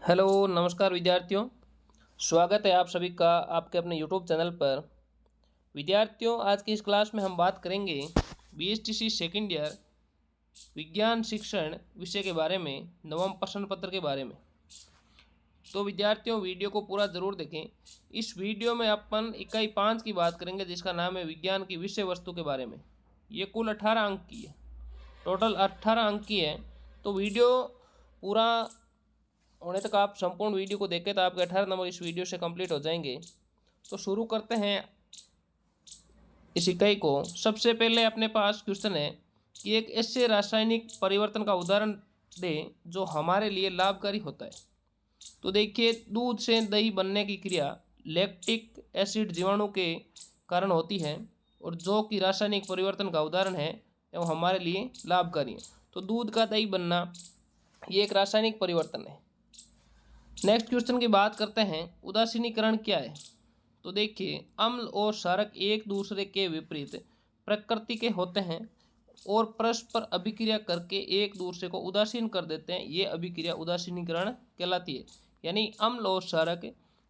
Hello नमस्कार विद्यार्थियों। स्वागत है आप सभी का आपके अपने यूट्यूब चैनल पर। विद्यार्थियों, आज की इस क्लास में हम बात करेंगे बीएसटीसी सेकेंड ईयर विज्ञान शिक्षण विषय के बारे में, नवम प्रश्न पत्र के बारे में। तो विद्यार्थियों, वीडियो को पूरा ज़रूर देखें। इस वीडियो में अपन इकाई 5 की बात करेंगे, जिसका नाम है विज्ञान की विषय वस्तु के बारे में। ये कुल 18 अंक की है, टोटल 18 अंक की है। तो वीडियो पूरा होने तक आप संपूर्ण वीडियो को देखें तो आपके 18 नंबर इस वीडियो से कंप्लीट हो जाएंगे। तो शुरू करते हैं इस इकाई को। सबसे पहले अपने पास क्वेश्चन है कि एक ऐसे रासायनिक परिवर्तन का उदाहरण दें जो हमारे लिए लाभकारी होता है। तो देखिए, दूध से दही बनने की क्रिया लैक्टिक एसिड जीवाणु के कारण होती है और जो कि रासायनिक परिवर्तन का उदाहरण है एवं हमारे लिए लाभकारी है। तो दूध का दही बनना ये एक रासायनिक परिवर्तन है। नेक्स्ट क्वेश्चन की बात करते हैं, उदासीनीकरण क्या है। तो देखिए, अम्ल और क्षारक एक दूसरे के विपरीत प्रकृति के होते हैं और परस्पर अभिक्रिया करके एक दूसरे को उदासीन कर देते हैं। ये अभिक्रिया उदासीनीकरण कहलाती है। यानी अम्ल और क्षारक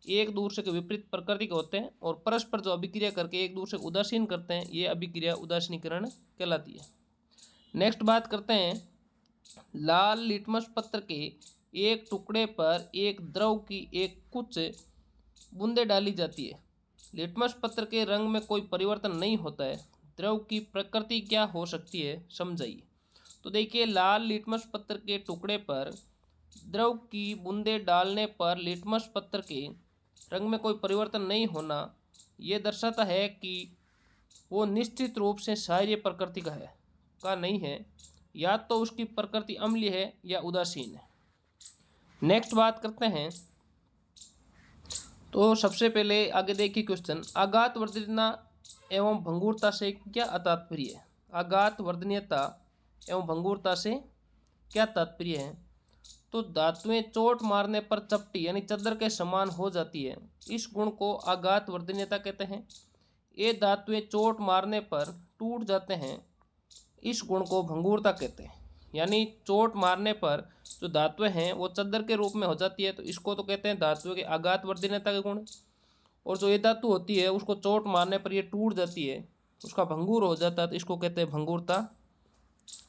एक दूसरे के विपरीत प्रकृति के होते हैं और परस्पर जो अभिक्रिया करके एक दूसरे को उदासीन करते हैं, ये अभिक्रिया उदासीनीकरण कहलाती है। नेक्स्ट बात करते हैं, लाल लिटमस पत्र के एक टुकड़े पर एक द्रव की एक कुछ बूंदें डाली जाती है। लिटमस पत्र के रंग में कोई परिवर्तन नहीं होता है। द्रव की प्रकृति क्या हो सकती है, समझाइए। तो देखिए, लाल लिटमस पत्र के टुकड़े पर द्रव की बूंदें डालने पर लिटमस पत्र के रंग में कोई परिवर्तन नहीं होना, ये दर्शाता है कि वो निश्चित रूप से क्षारीय प्रकृति का नहीं है, या तो उसकी प्रकृति अम्लीय है या उदासीन है। नेक्स्ट बात करते हैं। तो सबसे पहले आगे देखिए क्वेश्चन, आघात वर्धनीयता एवं भंगुरता से क्या तात्पर्य है। आघात वर्धनीयता एवं भंगुरता से क्या तात्पर्य है। तो धातुएं चोट मारने पर चपटी यानी चद्दर के समान हो जाती है, इस गुण को आघात वर्धनीयता कहते हैं। ये धातुएं चोट मारने पर टूट जाते हैं, इस गुण को भंगुरता कहते हैं। यानी चोट मारने पर जो धातुएं हैं वो चद्दर के रूप में हो जाती है, तो इसको तो कहते हैं धातुओं के आघात वर्धनीयता के गुण। और जो ये धातु होती है उसको चोट मारने पर ये टूट जाती है, उसका भंगुर हो जाता है, तो इसको कहते हैं भंगुरता।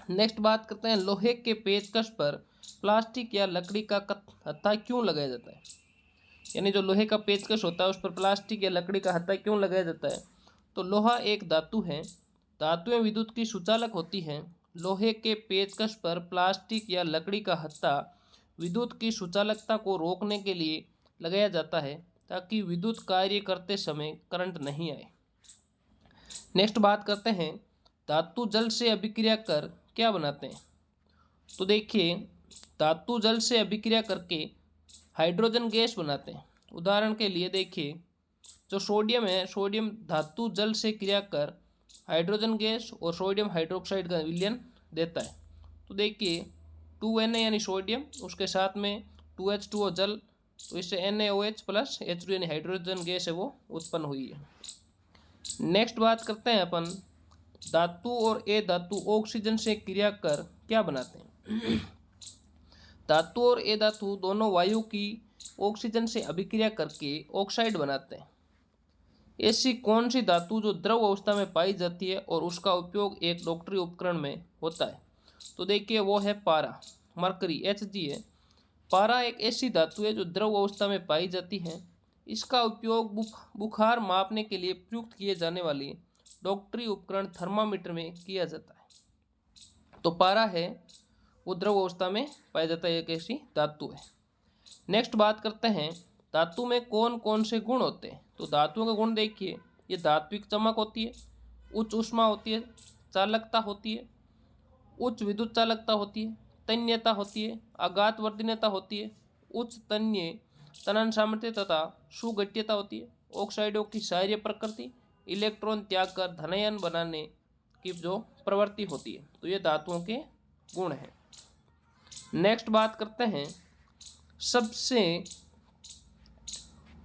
नेक्स्ट बात करते हैं, लोहे के पेचकस पर प्लास्टिक या लकड़ी का हत्था क्यों लगाया जाता है। यानी जो लोहे का पेचकस होता है उस पर प्लास्टिक या लकड़ी का हत्था क्यों लगाया जाता है। तो लोहा एक धातु है, धातुएं विद्युत की सुचालक होती हैं। लोहे के पेचकस पर प्लास्टिक या लकड़ी का हत्था विद्युत की सुचालकता को रोकने के लिए लगाया जाता है, ताकि विद्युत कार्य करते समय करंट नहीं आए। नेक्स्ट बात करते हैं, धातु जल से अभिक्रिया कर क्या बनाते हैं। तो देखिए, धातु जल से अभिक्रिया करके हाइड्रोजन गैस बनाते हैं। उदाहरण के लिए देखिए, जो सोडियम है, सोडियम धातु जल से क्रिया कर हाइड्रोजन गैस और सोडियम हाइड्रोक्साइड का विलयन देता है। तो देखिए, 2Na यानी सोडियम, उसके साथ में 2H2O जल, तो इससे NaOH प्लस H2 यानी हाइड्रोजन गैस है वो उत्पन्न हुई है। नेक्स्ट बात करते हैं अपन, धातु और ए धातु ऑक्सीजन से क्रिया कर क्या बनाते हैं। धातु और ए धातु दोनों वायु की ऑक्सीजन से अभिक्रिया करके ऑक्साइड बनाते हैं। ऐसी कौन सी धातु जो द्रव अवस्था में पाई जाती है और उसका उपयोग एक डॉक्टरी उपकरण में होता है। तो देखिए, वो है पारा, मरकरी Hg है। पारा एक ऐसी धातु है जो द्रव अवस्था में पाई जाती है। इसका उपयोग बुखार मापने के लिए प्रयुक्त किए जाने वाली डॉक्टरी उपकरण थर्मामीटर में किया जाता है। तो पारा है वो द्रव अवस्था में पाया जाता है, एक ऐसी धातु है। नेक्स्ट बात करते हैं, धातु में कौन कौन से गुण होते हैं। तो धातुओं के गुण देखिए, ये धात्विक चमक होती है, उच्च ऊष्मा होती है, चालकता होती है, उच्च विद्युत चालकता होती है, तन्यता होती है, आघात वर्धनीयता होती है, उच्च तन्य तनन सामर्थ्य तथा सुगठ्यता होती है, ऑक्साइडों की क्षारीय प्रकृति, इलेक्ट्रॉन त्याग कर धनायन बनाने की जो प्रवृत्ति होती है। तो ये धातुओं के गुण हैं। नेक्स्ट बात करते हैं, सबसे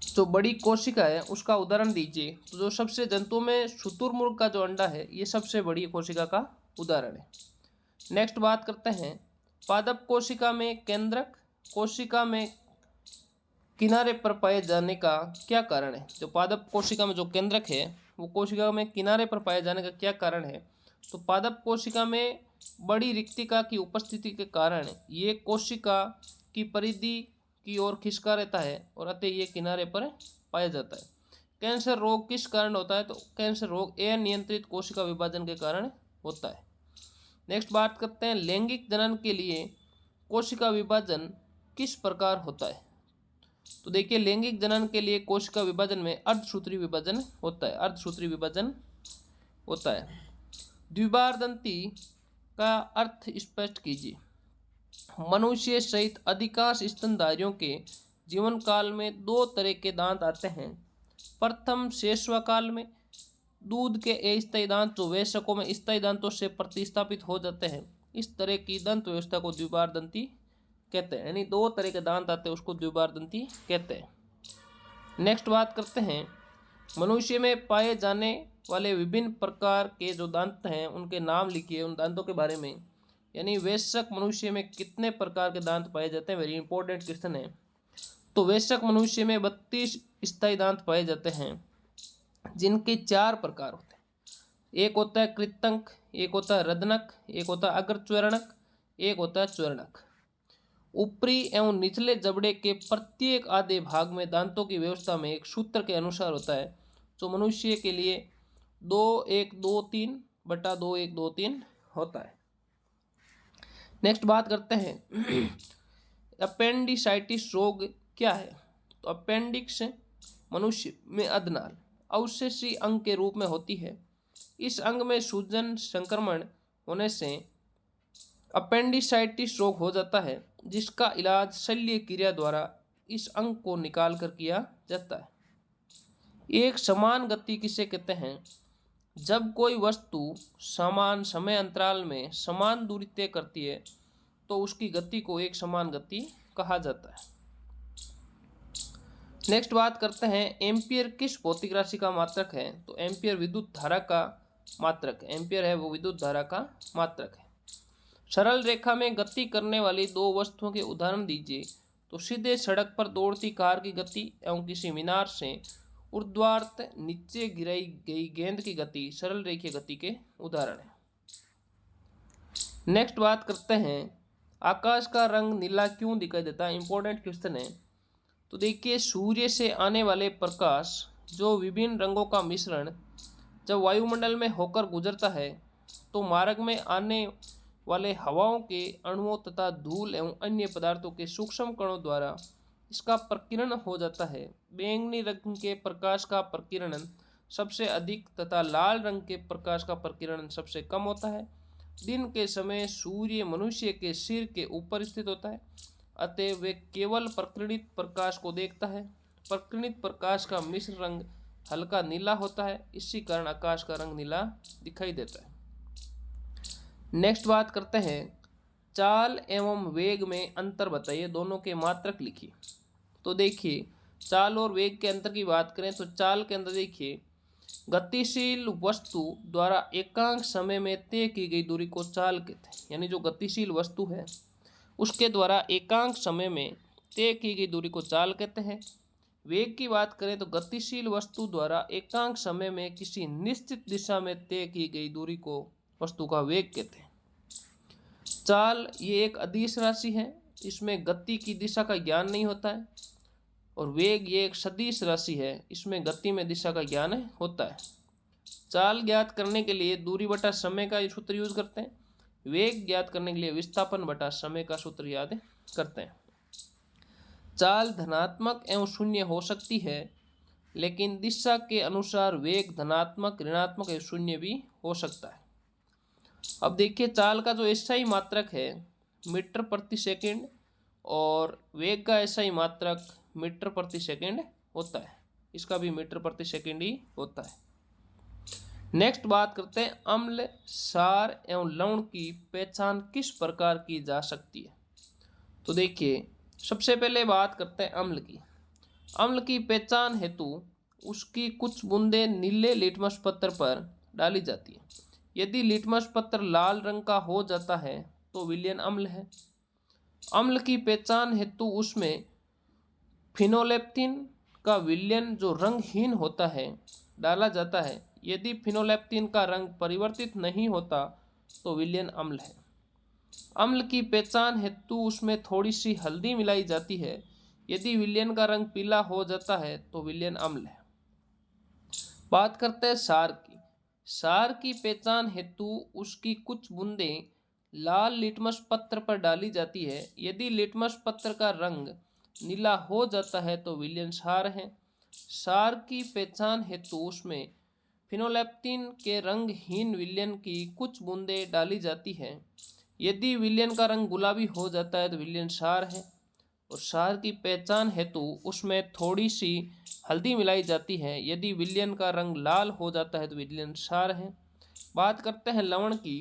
जो बड़ी कोशिका है उसका उदाहरण दीजिए। तो जो सबसे जंतुओं में शुतुरमुर्ग का जो अंडा है ये सबसे बड़ी कोशिका का उदाहरण है। नेक्स्ट बात करते हैं, पादप कोशिका में केंद्रक, कोशिका में किनारे पर पाए जाने का क्या कारण है? जो पादप कोशिका में जो केंद्रक है वो कोशिका में किनारे पर पाए जाने का क्या कारण है? तो पादप कोशिका में बड़ी रिक्तिका की उपस्थिति के कारण ये कोशिका की परिधि की ओर खिसका रहता है और अतः ये किनारे पर पाया जाता है। कैंसर रोग किस कारण होता है? तो कैंसर रोग अनियंत्रित कोशिका विभाजन के कारण होता है। नेक्स्ट बात करते हैं लैंगिक जनन के लिए कोशिका विभाजन किस प्रकार होता है? तो देखिए लैंगिक जनन के लिए कोशिका विभाजन में अर्धसूत्री विभाजन होता है। अर्धसूत्री विभाजन होता है। द्विबारदंती का अर्थ स्पष्ट कीजिए। मनुष्य सहित अधिकांश स्तनधारियों के जीवन काल में दो तरह के दांत आते हैं। प्रथम शेषवाकाल में दूध के अस्थायी दांत जो वयस्कों में स्थायी दांतों से प्रतिस्थापित हो जाते हैं, इस तरह की दंत व्यवस्था को द्विबारदंती कहते हैं। यानी दो तरह के दांत आते हैं उसको द्विबारदंती कहते हैं। नेक्स्ट बात करते हैं मनुष्य में पाए जाने वाले विभिन्न प्रकार के जो दांत हैं उनके नाम लिखिए, उन दांतों के बारे में। यानी वयस्क मनुष्य में कितने प्रकार के दांत पाए जाते हैं, वेरी इंपॉर्टेंट क्वेश्चन है। तो वयस्क मनुष्य में 32 स्थायी दांत पाए जाते हैं जिनके 4 प्रकार होते हैं। एक होता है कृतंक, एक होता है रदनक, एक होता है अग्रच्वरणक, एक होता है च्वरणक। ऊपरी एवं निचले जबड़े के प्रत्येक आधे भाग में दांतों की व्यवस्था में एक सूत्र के अनुसार होता है जो मनुष्य के लिए 2-1-2-3/2-1-2-3 होता है। नेक्स्ट बात करते हैं अपेंडिसाइटिस रोग क्या है? तो अपेंडिक्स मनुष्य में अधनाल अवशेषी अंग के रूप में होती है। इस अंग में सूजन संक्रमण होने से अपेंडिसाइटिस रोग हो जाता है जिसका इलाज शल्य क्रिया द्वारा इस अंग को निकाल कर किया जाता है। एक समान गति किसे कहते हैं? जब कोई वस्तु समान समय अंतराल में समान दूरी तय करती है तो उसकी गति को एक समान गति कहा जाता है। नेक्स्ट बात करते हैं एम्पियर किस भौतिक राशि का मात्रक है? तो एम्पियर विद्युत धारा का मात्रक है। एम्पियर है वो विद्युत धारा का मात्रक है। सरल रेखा में गति करने वाली दो वस्तुओं के उदाहरण दीजिए। तो सीधे सड़क पर दौड़ती कार की गति एवं किसी मीनार से ऊर्ध्वाधर नीचे गिराई गई गेंद की गति सरल रेखीय गति के उदाहरण है। नेक्स्ट बात करते हैं आकाश का रंग नीला क्यों दिखाई देता है? इंपॉर्टेंट क्वेश्चन है। तो देखिए सूर्य से आने वाले प्रकाश जो विभिन्न रंगों का मिश्रण जब वायुमंडल में होकर गुजरता है तो मार्ग में आने वाले हवाओं के अणुओं तथा धूल एवं अन्य पदार्थों के सूक्ष्म कणों द्वारा इसका प्रकीर्णन हो जाता है। बैंगनी रंग के प्रकाश का प्रकीर्णन सबसे अधिक तथा लाल रंग के प्रकाश का प्रकीर्णन सबसे कम होता है। दिन के समय सूर्य मनुष्य के सिर के ऊपर स्थित होता है अतः वे केवल प्रकीर्णित प्रकाश को देखता है। प्रकीर्णित प्रकाश का मिश्र रंग हल्का नीला होता है, इसी कारण आकाश का रंग नीला दिखाई देता है। नेक्स्ट बात करते हैं चाल एवं वेग में अंतर बताइए, दोनों के मात्रक लिखिए। तो देखिए चाल और वेग के अंतर की बात करें तो चाल के अंदर देखिए गतिशील वस्तु द्वारा एकांक समय में तय की गई दूरी को चाल कहते हैं। यानी जो गतिशील वस्तु है उसके द्वारा एकांक समय में तय की गई दूरी को चाल कहते हैं। वेग की बात करें तो गतिशील वस्तु द्वारा एकांक समय में किसी निश्चित दिशा में तय की गई दूरी को वस्तु का वेग कहते हैं। चाल ये एक अदिश राशि है, इसमें गति की दिशा का ज्ञान नहीं होता है। और वेग ये एक सदिश राशि है, इसमें गति में दिशा का ज्ञान होता है। चाल ज्ञात करने के लिए दूरी बटा समय का सूत्र यूज करते हैं। वेग ज्ञात करने के लिए विस्थापन बटा समय का सूत्र याद करते हैं। चाल धनात्मक एवं शून्य हो सकती है लेकिन दिशा के अनुसार वेग धनात्मक ऋणात्मक एवं शून्य भी हो सकता है। अब देखिए चाल का जो SI मात्रक है मीटर प्रति सेकंड और वेग का SI मात्रक मीटर प्रति सेकंड होता है। इसका भी मीटर प्रति सेकंड ही होता है। नेक्स्ट बात करते हैं अम्ल क्षार एवं लवण की पहचान किस प्रकार की जा सकती है? तो देखिए सबसे पहले बात करते हैं अम्ल की। अम्ल की पहचान हेतु उसकी कुछ बूंदें नीले लिटमस पत्र पर डाली जाती है। यदि लिटमस पत्र लाल रंग का हो जाता है तो विलयन अम्ल है। अम्ल की पहचान हेतु उसमें फिनोलेप्थिन का विलयन जो रंगहीन होता है डाला जाता है। यदि फिनोलेप्थिन का रंग परिवर्तित नहीं होता तो विलयन अम्ल है। अम्ल की पहचान हेतु उसमें थोड़ी सी हल्दी मिलाई जाती है। यदि विलयन का रंग पीला हो जाता है तो विलयन अम्ल है। बात करते हैं सार की। सार की पहचान हेतु उसकी कुछ बूंदें लाल लिटमस पत्र पर डाली जाती है। यदि लिटमस पत्र का रंग नीला हो जाता है तो विलयन सार है। सार की पहचान हेतु उसमें फिनोलेप्थिन के रंगहीन विलयन की कुछ बूंदें डाली जाती है। यदि विलयन का रंग गुलाबी हो जाता है तो विलयन सार है। और सार की पहचान हेतु उसमें थोड़ी सी हल्दी मिलाई जाती है। यदि विलयन का रंग लाल हो जाता है तो विलयन सार है। बात करते हैं लवण की।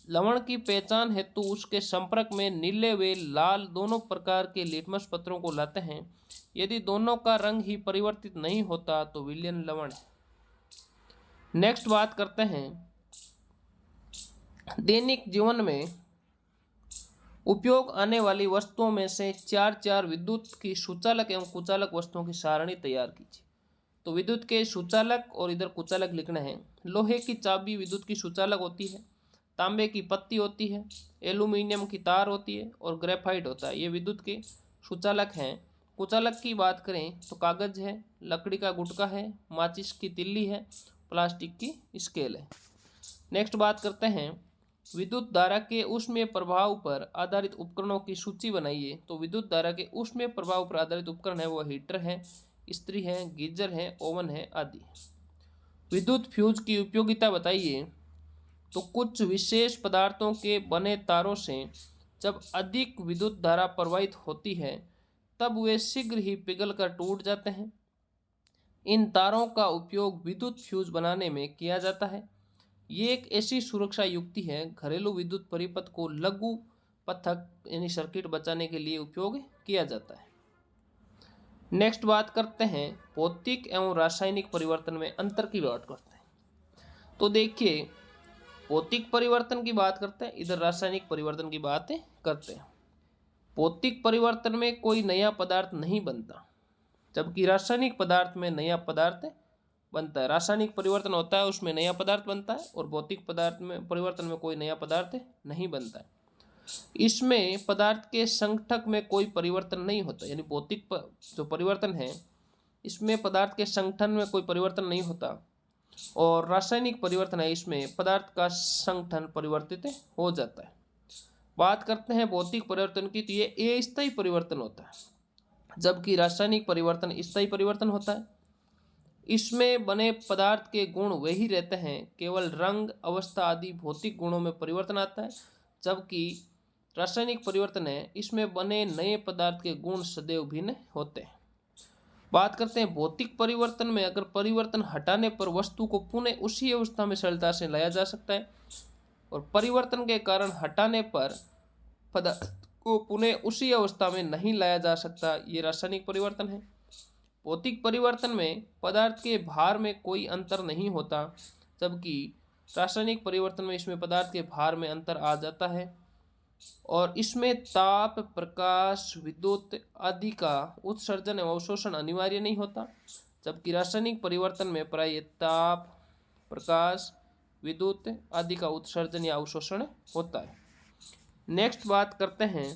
लवण की पहचान हेतु उसके संपर्क में नीले व लाल दोनों प्रकार के लिटमस पत्रों को लाते हैं। यदि दोनों का रंग ही परिवर्तित नहीं होता तो विलयन लवण है। नेक्स्ट बात करते हैं दैनिक जीवन में उपयोग आने वाली वस्तुओं में से चार विद्युत की सुचालक एवं कुचालक वस्तुओं की सारणी तैयार कीजिए। तो विद्युत के सुचालक और इधर कुचालक लिखना है। लोहे की चाबी विद्युत की सुचालक होती है, तांबे की पत्ती होती है, एल्यूमिनियम की तार होती है और ग्रेफाइट होता है। ये विद्युत के सुचालक हैं। कुचालक की बात करें तो कागज है, लकड़ी का गुटका है, माचिस की तिल्ली है, प्लास्टिक की स्केल है। नेक्स्ट बात करते हैं विद्युत धारा के ऊष्मीय प्रभाव पर आधारित उपकरणों की सूची बनाइए। तो विद्युत धारा के ऊष्मीय प्रभाव पर आधारित उपकरण है वो हीटर है, इस्त्री है, गीजर है, ओवन है आदि। विद्युत फ्यूज की उपयोगिता बताइए। तो कुछ विशेष पदार्थों के बने तारों से जब अधिक विद्युत धारा प्रवाहित होती है तब वे शीघ्र ही पिघलकर टूट जाते हैं। इन तारों का उपयोग विद्युत फ्यूज बनाने में किया जाता है। ये एक ऐसी सुरक्षा युक्ति है घरेलू विद्युत परिपथ को लघु पथक यानी सर्किट बचाने के लिए उपयोग किया जाता है। नेक्स्ट बात करते हैं भौतिक एवं रासायनिक परिवर्तन में अंतर की बात करते हैं। तो देखिए भौतिक परिवर्तन की बात करते हैं, इधर रासायनिक परिवर्तन की बात करते हैं। भौतिक परिवर्तन में कोई नया पदार्थ नहीं बनता, जबकि रासायनिक पदार्थ में नया पदार्थ बनता है। रासायनिक परिवर्तन होता है उसमें नया पदार्थ बनता है और भौतिक पदार्थ में परिवर्तन में कोई नया पदार्थ नहीं बनता है। इसमें पदार्थ के संगठक में कोई परिवर्तन नहीं होता, यानी भौतिक जो परिवर्तन है इसमें पदार्थ के संगठन में कोई परिवर्तन नहीं होता। और रासायनिक परिवर्तन है इसमें पदार्थ का संगठन परिवर्तित हो जाता है। बात करते हैं भौतिक परिवर्तन की, तो ये अस्थायी परिवर्तन होता है, जबकि रासायनिक परिवर्तन स्थायी परिवर्तन होता है। इसमें बने पदार्थ के गुण वही रहते हैं, केवल रंग, अवस्था आदि भौतिक गुणों में परिवर्तन आता है। जबकि रासायनिक परिवर्तन है इसमें बने नए पदार्थ के गुण सदैव भिन्न होते हैं। बात करते हैं भौतिक परिवर्तन में अगर परिवर्तन हटाने पर वस्तु को पुनः उसी अवस्था में सरलता से लाया जा सकता है, और परिवर्तन के कारण हटाने पर पदार्थ को पुनः उसी अवस्था में नहीं लाया जा सकता, ये रासायनिक परिवर्तन है। भौतिक परिवर्तन में पदार्थ के भार में कोई अंतर नहीं होता, जबकि रासायनिक परिवर्तन में इसमें पदार्थ के भार में अंतर आ जाता है। और इसमें ताप, प्रकाश, विद्युत आदि का उत्सर्जन एवं अवशोषण अनिवार्य नहीं होता, जबकि रासायनिक परिवर्तन में प्राय ताप, प्रकाश, विद्युत आदि का उत्सर्जन या अवशोषण होता है। नेक्स्ट बात करते हैं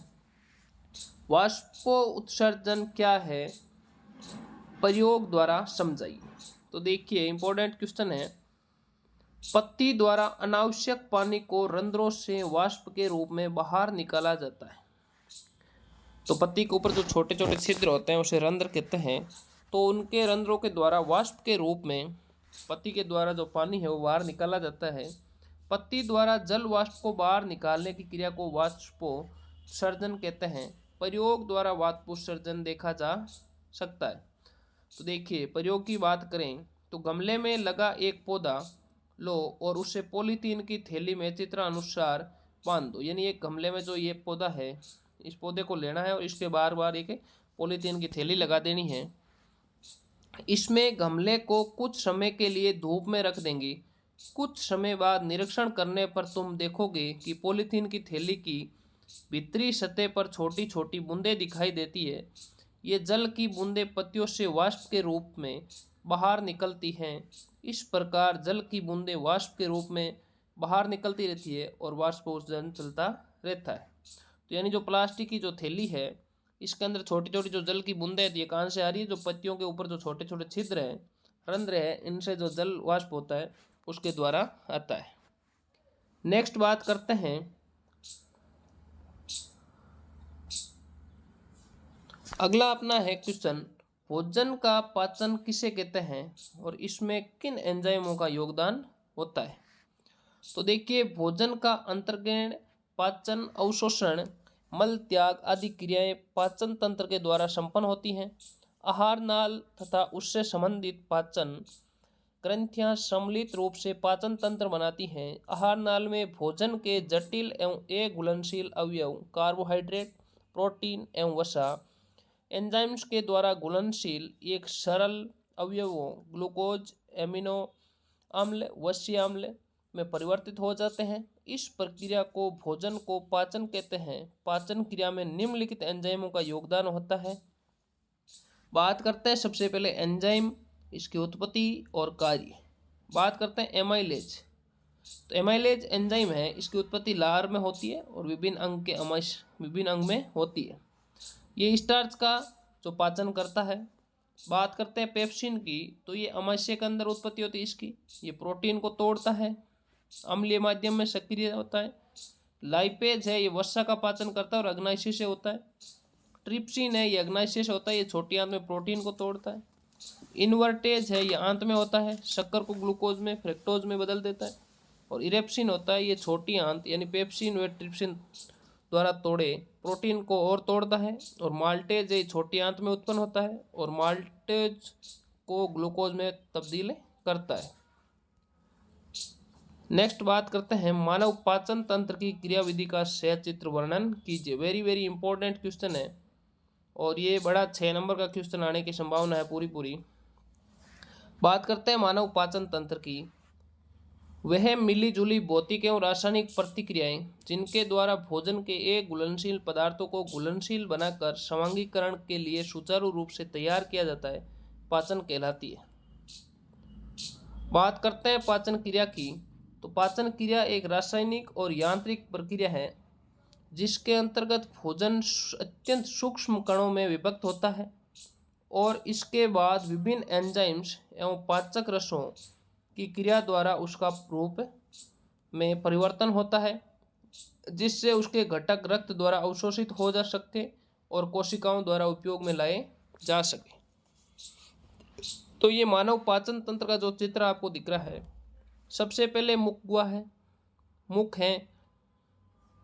वाष्पो उत्सर्जन क्या है, प्रयोग द्वारा समझाइए। तो देखिए इंपॉर्टेंट क्वेश्चन है। पत्ती द्वारा अनावश्यक पानी को रंध्रों से वाष्प के रूप में बाहर निकाला जाता है। तो पत्ती के ऊपर जो छोटे छोटे छिद्र होते हैं उसे रंध्र कहते हैं। तो उनके रंध्रों के द्वारा वाष्प के रूप में पत्ती के द्वारा जो पानी है वो बाहर निकाला जाता है। पत्ती द्वारा जल वाष्प को बाहर निकालने की क्रिया को वाष्पोत्सर्जन कहते हैं। प्रयोग द्वारा वाष्पोत्सर्जन देखा जा सकता है। तो देखिए प्रयोग की बात करें तो गमले में लगा एक पौधा लो और उसे पॉलीथीन की थैली में चित्रानुसार बांध दो। यानी एक गमले में जो ये पौधा है इस पौधे को लेना है और इसके बार बार एक पॉलीथीन की थैली लगा देनी है। इसमें गमले को कुछ समय के लिए धूप में रख देंगे। कुछ समय बाद निरीक्षण करने पर तुम देखोगे कि पॉलीथीन की थैली की भीतरी सतह पर छोटी छोटी बूंदें दिखाई देती है। ये जल की बूंदें पत्तियों से वाष्प के रूप में बाहर निकलती हैं। इस प्रकार जल की बूंदें वाष्प के रूप में बाहर निकलती रहती है और वाष्पोत्सर्जन चलता रहता है। तो यानी जो प्लास्टिक की जो थैली है, इसके अंदर छोटी छोटी जो जल की बूंदें हैं, ये कहाँ से आ रही है? जो पत्तियों के ऊपर जो छोटे छोटे छिद्र हैं, रंध्र है, इनसे जो जल वाष्प होता है उसके द्वारा आता है। नेक्स्ट बात करते हैं अगला अपना है क्वेश्चन, भोजन का पाचन किसे कहते हैं और इसमें किन एंजाइमों का योगदान होता है? तो देखिए, भोजन का अंतर्ग्रहण, पाचन, अवशोषण, मल त्याग आदि क्रियाएं पाचन तंत्र के द्वारा संपन्न होती हैं। आहार नाल तथा उससे संबंधित पाचन ग्रंथियां सम्मिलित रूप से पाचन तंत्र बनाती हैं। आहार नाल में भोजन के जटिल एवं अघुलनशील अवयव कार्बोहाइड्रेट, प्रोटीन एवं वसा एंजाइम्स के द्वारा घुलनशील एक सरल अवयवों ग्लूकोज, एमिनो अम्ल, वसीय अम्ल में परिवर्तित हो जाते हैं। इस प्रक्रिया को भोजन को पाचन कहते हैं। पाचन क्रिया में निम्नलिखित एंजाइमों का योगदान होता है। बात करते हैं सबसे पहले एंजाइम, इसकी उत्पत्ति और कार्य। बात करते हैं एमाइलेज। तो एमाइलेज एंजाइम है, इसकी उत्पत्ति लार में होती है और विभिन्न अंग में होती है। ये स्टार्च का जो पाचन करता है। बात करते हैं पेप्सिन की, तो ये अमाशय के अंदर उत्पत्ति होती है इसकी। ये प्रोटीन को तोड़ता है, अम्लीय माध्यम में सक्रिय होता है। लाइपेज है, ये वसा का पाचन करता है और अग्नाशय से होता है। ट्रिप्सिन है, ये अग्नाशय से होता है, ये छोटी आंत में प्रोटीन को तोड़ता है। इन्वर्टेज है, ये आंत में होता है, शक्कर को ग्लूकोज में, फ्रक्टोज में बदल देता है। और इरेप्सिन होता है, ये छोटी आंत यानी पेप्सिन व ट्रिप्सिन द्वारा तोड़े प्रोटीन को और तोड़ता है। और माल्टेज ये छोटी आंत में उत्पन्न होता है और माल्टेज को ग्लूकोज में तब्दील करता है। नेक्स्ट बात करते हैं मानव पाचन तंत्र की क्रियाविधि का सचित्र वर्णन कीजिए। वेरी वेरी इंपॉर्टेंट क्वेश्चन है और ये बड़ा 6 नंबर का क्वेश्चन आने की संभावना है पूरी। बात करते हैं मानव पाचन तंत्र की। वह मिली जुली भौतिक एवं रासायनिक प्रतिक्रियाएं जिनके द्वारा भोजन के एक घुलनशील पदार्थों को घुलनशील बनाकर समांगीकरण के लिए सुचारू रूप से तैयार किया जाता है, पाचन कहलाती है। बात करते हैं पाचन क्रिया की। तो पाचन क्रिया एक रासायनिक और यांत्रिक प्रक्रिया है जिसके अंतर्गत भोजन अत्यंत सूक्ष्म कणों में विभक्त होता है और इसके बाद विभिन्न एंजाइम्स एवं पाचक रसों की क्रिया द्वारा उसका रूप में परिवर्तन होता है, जिससे उसके घटक रक्त द्वारा अवशोषित हो जा सकते और कोशिकाओं द्वारा उपयोग में लाए जा सके। तो ये मानव पाचन तंत्र का जो चित्र आपको दिख रहा है, सबसे पहले मुख हुआ है, मुख है,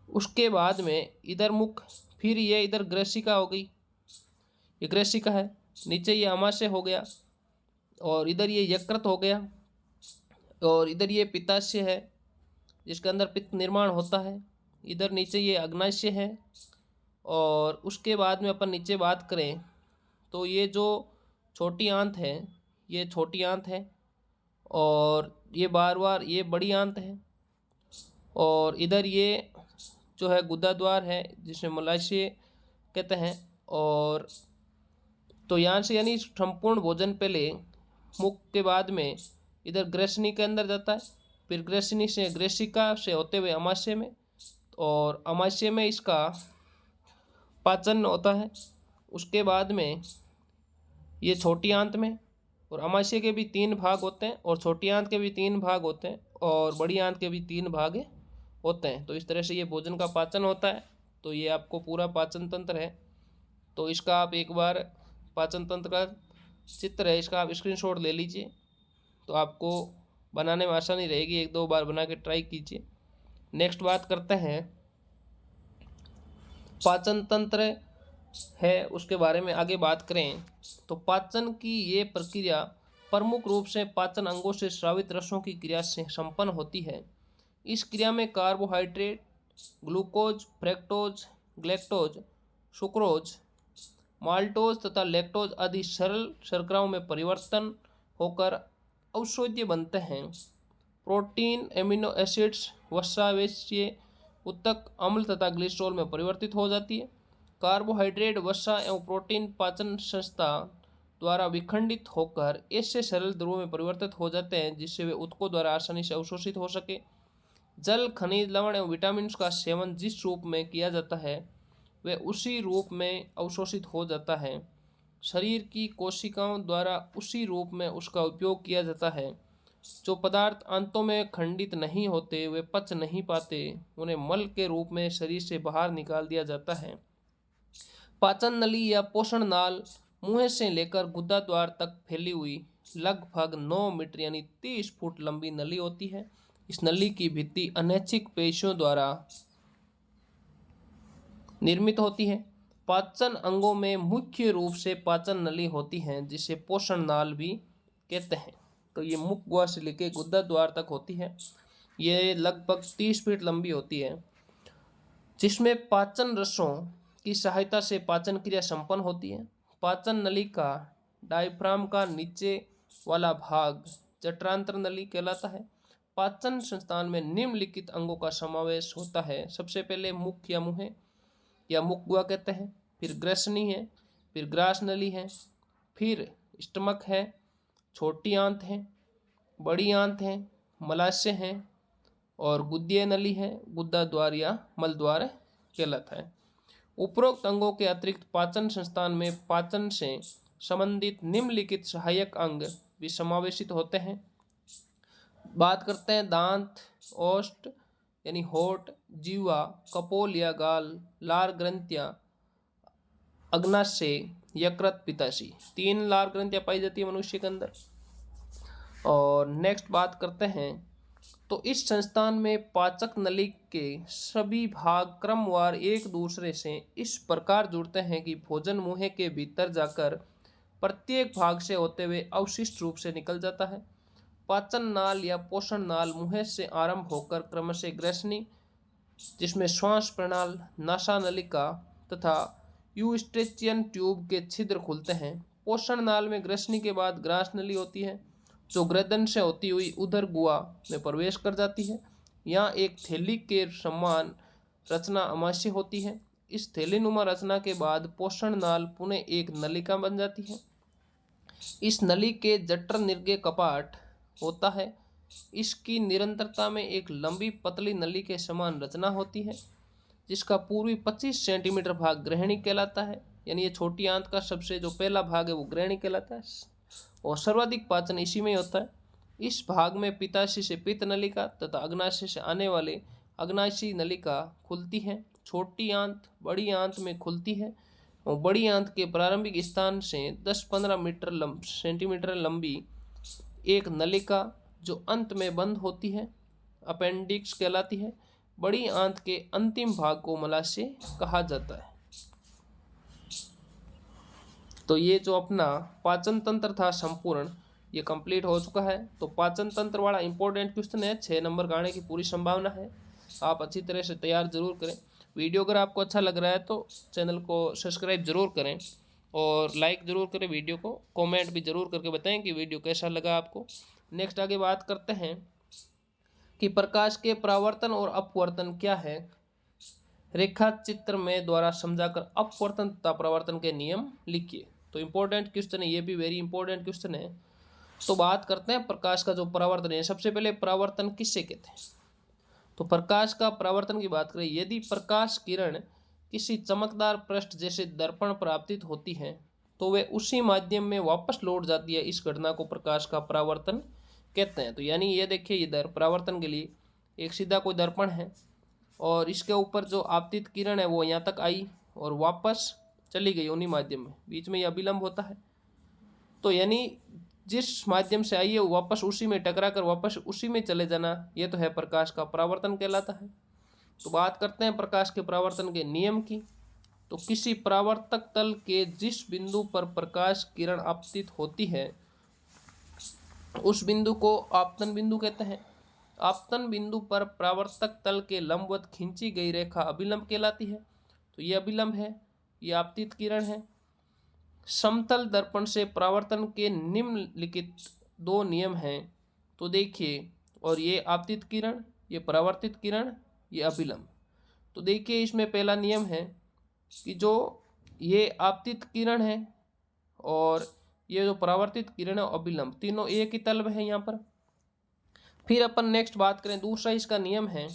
उसके बाद में इधर मुख, फिर ये इधर ग्रसिका हो गई, ये ग्रसिका है, नीचे ये आमाशय हो गया और इधर ये यकृत हो गया और इधर ये पित्ताशय है जिसके अंदर पित्त निर्माण होता है। इधर नीचे ये अग्नाशय है और उसके बाद में अपन नीचे बात करें तो ये जो छोटी आंत है, ये छोटी आंत है और ये बार ये बड़ी आंत है और इधर ये जो है गुदा द्वार है जिसे मलाशय कहते हैं। और तो यहाँ से यानी संपूर्ण भोजन पहले मुख के बाद में इधर ग्रसनी के अंदर जाता है, फिर ग्रसनी से ग्रसिका से होते हुए अमाशय में और अमाशय में इसका पाचन होता है। उसके बाद में ये छोटी आंत में, और अमाशय के भी 3 भाग होते हैं और छोटी आंत के भी 3 भाग होते हैं और बड़ी आंत के भी 3 भाग होते हैं। तो इस तरह से ये भोजन का पाचन होता है। तो ये आपको पूरा पाचन तंत्र है। तो इसका आप एक बार पाचन तंत्र का चित्र है, इसका आप स्क्रीनशॉट ले लीजिए तो आपको बनाने में आसानी रहेगी। 1-2 बार बना के ट्राई कीजिए। नेक्स्ट बात करते हैं पाचन तंत्र है उसके बारे में आगे बात करें तो पाचन की ये प्रक्रिया प्रमुख रूप से पाचन अंगों से स्रावित रसों की क्रिया से संपन्न होती है। इस क्रिया में carbohydrate, glucose, fructose, galactose, sucrose, maltose तथा लैक्टोज आदि सरल शर्कराओं में परिवर्तन होकर औषधीय बनते हैं। प्रोटीन, एमिनो एसिड्स, वसा, वसीय, उत्तक अम्ल तथा ग्लिसरॉल में परिवर्तित हो जाती है। कार्बोहाइड्रेट, वसा एवं प्रोटीन पाचन संस्था द्वारा विखंडित होकर ऐसे सरल द्रवों में परिवर्तित हो जाते हैं जिससे वे ऊतकों द्वारा आसानी से अवशोषित हो सके। जल, खनिज, लवण एवं विटामिन का सेवन जिस रूप में किया जाता है वे उसी रूप में अवशोषित हो जाता है। शरीर की कोशिकाओं द्वारा उसी रूप में उसका उपयोग किया जाता है। जो पदार्थ आंतों में खंडित नहीं होते वे पच नहीं पाते, उन्हें मल के रूप में शरीर से बाहर निकाल दिया जाता है। पाचन नली या पोषण नाल मुंह से लेकर गुदा द्वार तक फैली हुई लगभग 9 मीटर यानी 30 फुट लंबी नली होती है। इस नली की भित्ति अनैच्छिक पेशियों द्वारा निर्मित होती है। पाचन अंगों में मुख्य रूप से पाचन नली होती है जिसे पोषण नाल भी कहते हैं। तो ये मुख गुहा से लेकर गुदा द्वार तक होती है। ये लगभग 30 फीट लंबी होती है, जिसमें पाचन रसों की सहायता से पाचन क्रिया संपन्न होती है। पाचन नली का डायफ्राम का नीचे वाला भाग जठरांत्र नली कहलाता है। पाचन संस्थान में निम्नलिखित अंगों का समावेश होता है। सबसे पहले मुख या मुख गुहा कहते हैं, फिर ग्रसनी है, फिर ग्रास नली है, फिर स्टमक है, छोटी आंत है, बड़ी आंत है, मलाशय है और गुद्दीय नली है, गुद्दा द्वार या मल द्वार कहलाता है। उपरोक्त अंगों के अतिरिक्त पाचन संस्थान में पाचन से संबंधित निम्नलिखित सहायक अंग भी समावेशित होते हैं। बात करते हैं दांत, ओष्ठ यानी होठ, जीवा, कपोल या गाल, लार ग्रंथियां, अग्नाशय, यकृत, पित्ताशय। 3 लार ग्रंथियां पाई जाती है मनुष्य के अंदर। और नेक्स्ट बात करते हैं तो इस संस्थान में पाचक नली के सभी भाग क्रमवार एक दूसरे से इस प्रकार जुड़ते हैं कि भोजन मुंह के भीतर जाकर प्रत्येक भाग से होते हुए अवशिष्ट रूप से निकल जाता है। पाचन नाल या पोषण नाल मुंह से आरंभ होकर क्रमशः ग्रसनी, जिसमें श्वास प्रणाल, नासा नलिका तथा यूस्ट्रेचियन ट्यूब के छिद्र खुलते हैं। पोषण नाल में ग्रसनी के बाद ग्रास नली होती है जो गर्दन से होती हुई उदर गुहा में प्रवेश कर जाती है। यहाँ एक थैली के समान रचना अमाशय होती है। इस थैलीनुमा रचना के बाद पोषण नाल पुनः एक नलिका बन जाती है। इस नली के जठर निर्गय कपाट होता है। इसकी निरंतरता में एक लंबी पतली नली के समान रचना होती है जिसका पूर्वी 25 सेंटीमीटर भाग ग्रहणी कहलाता है। यानी ये छोटी आंत का सबसे जो पहला भाग है वो ग्रहणी कहलाता है और सर्वाधिक पाचन इसी में ही होता है। इस भाग में पित्ताशय से पित्त नलिका तथा अग्नाशय से आने वाले अग्नाशयी नलिका खुलती है। छोटी आंत बड़ी आंत में खुलती है और बड़ी आंत के प्रारंभिक स्थान से 10-15 सेंटीमीटर लंबी एक नलिका जो अंत में बंद होती है अपेंडिक्स कहलाती है। बड़ी आंत के अंतिम भाग को मलाशय कहा जाता है। तो ये जो अपना पाचन तंत्र था संपूर्ण ये कंप्लीट हो चुका है। तो पाचन तंत्र वाला इंपॉर्टेंट क्वेश्चन है, 6 नंबर का आने की पूरी संभावना है। आप अच्छी तरह से तैयार जरूर करें। वीडियो अगर आपको अच्छा लग रहा है तो चैनल को सब्सक्राइब जरूर करें और लाइक ज़रूर करें वीडियो को। कमेंट भी ज़रूर करके बताएं कि वीडियो कैसा लगा आपको। नेक्स्ट आगे बात करते हैं कि प्रकाश के परावर्तन और अपवर्तन क्या है। रेखा चित्र में द्वारा समझाकर अपवर्तन तथा परावर्तन के नियम लिखिए। तो इम्पोर्टेंट क्वेश्चन है, ये भी वेरी इंपॉर्टेंट क्वेश्चन है। तो बात करते हैं प्रकाश का जो परावर्तन है। सबसे पहले परावर्तन किससे कहते हैं? तो प्रकाश का परावर्तन की बात करें, यदि प्रकाश किरण किसी चमकदार पृष्ठ जैसे दर्पण पर आपतित होती है तो वे उसी माध्यम में वापस लौट जाती है। इस घटना को प्रकाश का परावर्तन कहते हैं। तो यानी ये देखिए इधर परावर्तन के लिए एक सीधा कोई दर्पण है और इसके ऊपर जो आपतित किरण है वो यहाँ तक आई और वापस चली गई उन्हीं माध्यम में, बीच में यह अभिलंब होता है। तो यानी जिस माध्यम से आई है वो वापस उसी में टकरा कर वापस उसी में चले जाना, ये तो है प्रकाश का परावर्तन कहलाता है। तो बात करते हैं प्रकाश के परावर्तन के नियम की। तो किसी परावर्तक तल के जिस बिंदु पर प्रकाश किरण आपतित होती है उस बिंदु को आपतन बिंदु कहते हैं। आपतन बिंदु पर परावर्तक तल के लंबवत खींची गई रेखा अभिलंब कहलाती है। तो ये अभिलंब है, ये आपतित किरण है। समतल दर्पण से परावर्तन के निम्नलिखित 2 नियम हैं। तो देखिए, और ये आपतित किरण, ये परावर्तित किरण, ये अभिलंब। तो देखिए इसमें पहला नियम है कि जो ये आपतित किरण है और ये जो परावर्तित किरण है अभिलंब, तीनों एक ही तल में है यहाँ पर। फिर अपन नेक्स्ट बात करें, दूसरा इसका नियम है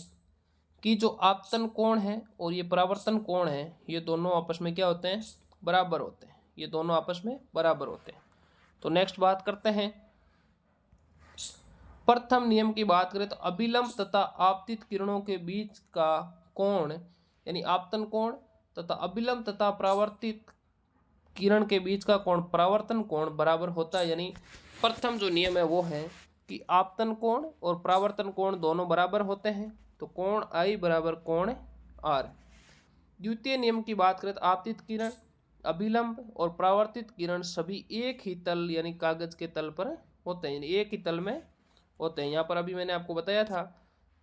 कि जो आपतन कोण है और ये परावर्तन कोण है, ये दोनों आपस में क्या होते हैं, बराबर होते हैं। ये दोनों आपस में बराबर होते हैं। तो नेक्स्ट बात करते हैं, प्रथम नियम की बात करें तो अभिलंब तथा आपतित किरणों के बीच का कोण यानी आपतन कोण तथा अभिलंब तथा परावर्तित किरण के बीच का कोण परावर्तन कोण बराबर होता है। यानी प्रथम जो नियम है वो है कि आपतन कोण और परावर्तन कोण दोनों बराबर होते हैं, तो कोण आई बराबर कोण आर। द्वितीय नियम की बात करें तो आपतित किरण, अभिलंब और परावर्तित किरण सभी एक ही तल यानी कागज के तल पर होते हैं, यानी एक ही तल में होते हैं। यहाँ पर अभी मैंने आपको बताया था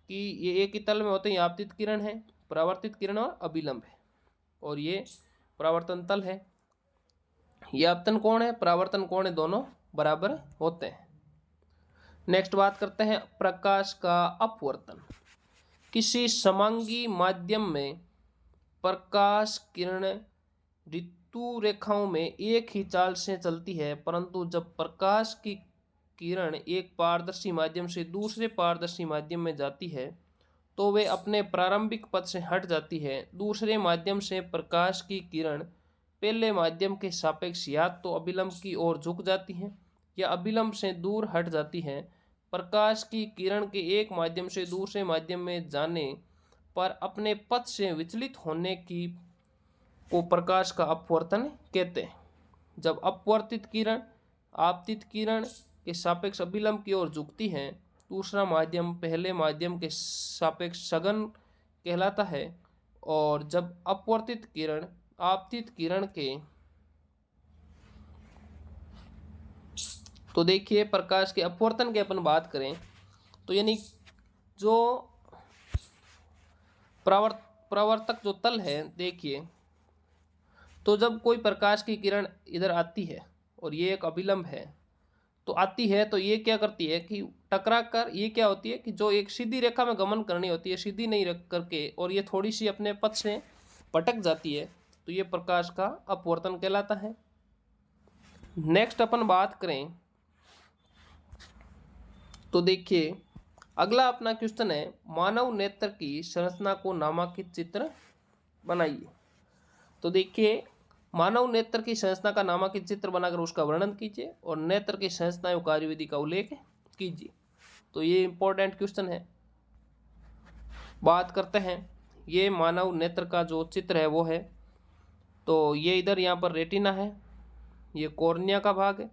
कि ये एक ही तल में होते हैं, आपतित किरण है, परावर्तित किरण और अभिलंब है, और ये परावर्तन तल है। ये आपतन कोण है, परावर्तन कोण है, दोनों बराबर होते हैं। नेक्स्ट बात करते हैं प्रकाश का अपवर्तन। किसी समांगी माध्यम में प्रकाश किरण ऋतु रेखाओं में एक ही चाल से चलती है, परंतु जब प्रकाश की किरण एक पारदर्शी माध्यम से दूसरे पारदर्शी माध्यम में जाती है तो वे अपने प्रारंभिक पथ से हट जाती है। दूसरे माध्यम से प्रकाश की किरण पहले माध्यम के सापेक्ष या तो अभिलंब की ओर झुक जाती है या अभिलंब से दूर हट जाती है। प्रकाश की किरण के एक माध्यम से दूसरे माध्यम में जाने पर अपने पथ से विचलित होने की को प्रकाश का अपवर्तन कहते हैं। जब अपवर्तित किरण आपतित किरण के सापेक्ष अभिलंब की ओर झुकती है, दूसरा माध्यम पहले माध्यम के सापेक्ष सघन कहलाता है, और जब अपवर्तित किरण आपतित किरण के, तो देखिए प्रकाश के अपवर्तन की अपन बात करें तो यानी जो परावर्तक जो तल है, देखिए तो जब कोई प्रकाश की किरण इधर आती है और ये एक अभिलंब है तो आती है, तो ये क्या करती है कि टकरा कर ये क्या होती है कि जो एक सीधी रेखा में गमन करनी होती है सीधी नहीं रख करके और ये थोड़ी सी अपने पथ से भटक जाती है, तो ये प्रकाश का अपवर्तन कहलाता है। नेक्स्ट अपन बात करें तो देखिए अगला अपना क्वेश्चन है, मानव नेत्र की संरचना को नामांकित चित्र बनाइए। तो देखिए मानव नेत्र की संरचना का नामांकित चित्र बनाकर उसका वर्णन कीजिए और नेत्र की संरचना एवं कार्यविधि का उल्लेख कीजिए। तो ये इंपॉर्टेंट क्वेश्चन है। बात करते हैं, ये मानव नेत्र का जो चित्र है वो है, तो ये इधर यहाँ पर रेटिना है, ये कॉर्निया का भाग है